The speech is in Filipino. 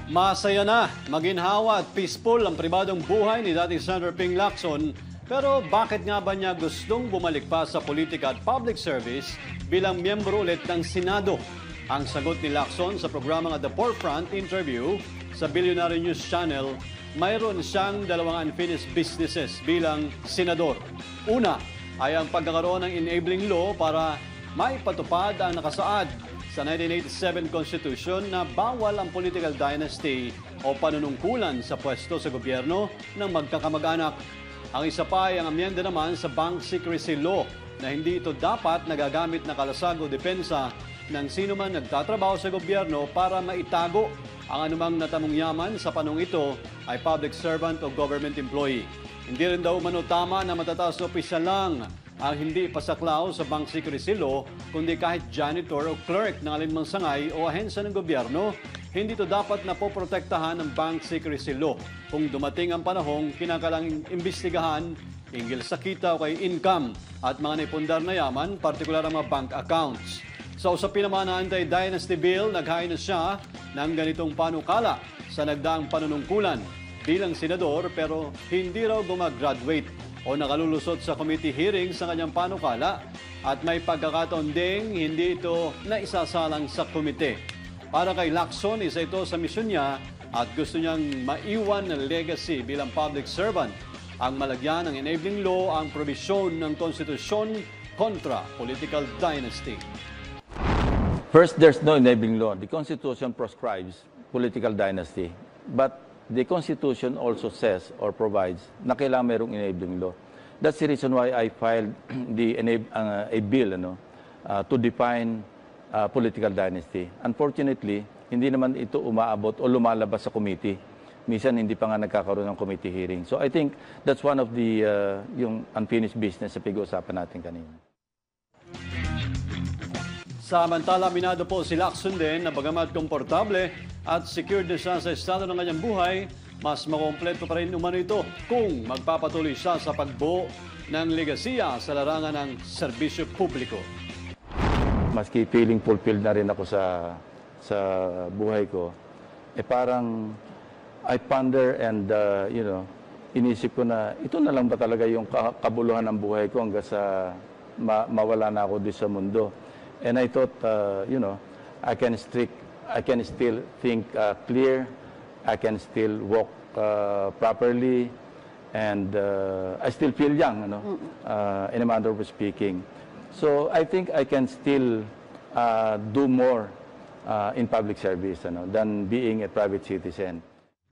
Masaya na, maginhawa at peaceful ang pribadong buhay ni dating Senator Ping Lacson. Pero bakit nga ba niya gustong bumalik pa sa politika at public service bilang miyembro ulit ng Senado? Ang sagot ni Lacson sa programang At the Forefront interview sa Billionaire News Channel, mayroon siyang dalawang unfinished businesses bilang senador. Una ay ang pagkakaroon ng enabling law para maipatupad ang nakasaad sa 1987 Constitution na bawal ang political dynasty o panunungkulan sa pwesto sa gobyerno ng magkakamag-anak. Ang isa pa ay ang amyenda naman sa Bank Secrecy Law na hindi ito dapat nagagamit na kalasag o depensa ng sino man nagtatrabaho sa gobyerno para maitago ang anumang natamong yaman sa panong ito ay public servant o government employee. Hindi rin daw umano tama na matataas na opisyal lang ang hindi pasaklaw sa Bank Secrecy Law, kundi kahit janitor o clerk ng alinmang sangay o ahensya ng gobyerno, hindi ito dapat na poprotektahan ng Bank Secrecy Law. Kung dumating ang panahong kinakalang imbestigahan hinggil sa kita o kay income at mga naipundar na yaman, partikular ang mga bank accounts. Sa usapin naman na anti-dynasty bill, naghain na siya ng ganitong panukala sa nagdaang panunungkulan bilang senador pero hindi raw gumagraduate o nakalulusot sa committee hearing sa kanyang panukala at may pagkakataon ding hindi ito naisasalang sa komite. Para kay Lacson, isa ito sa misyon niya at gusto niyang maiwan ng legacy bilang public servant. Ang malagyan ng enabling law ang probisyon ng konstitusyon kontra political dynasty. First, there's no enabling law. The Constitution proscribes political dynasty. But the Constitution also says or provides na kailangan mayroong enabling law. That's the reason why I filed a bill to define political dynasty. Unfortunately, hindi naman ito umaabot o lumalabas sa committee. Minsan hindi pa nga nagkakaroon ng committee hearing. So I think that's one of the yung unfinished business na pag-uusapan natin kanina. Samantala, minado po si Lacson din na bagamat komportable at secured na siya sa estado ng kanyang buhay, mas makompleto pa rin umano ito kung magpapatuloy siya sa pagbuo ng legasiya sa larangan ng serbisyo publiko. Maski feeling fulfilled na rin ako sa buhay ko, parang I ponder and inisip ko na ito na lang ba talaga yung kabuluhan ng buhay ko hanggang sa mawala na ako dito sa mundo. And I thought, I can still think clear, I can still walk properly, and I still feel young, in a manner of speaking. So I think I can still do more in public service than being a private citizen.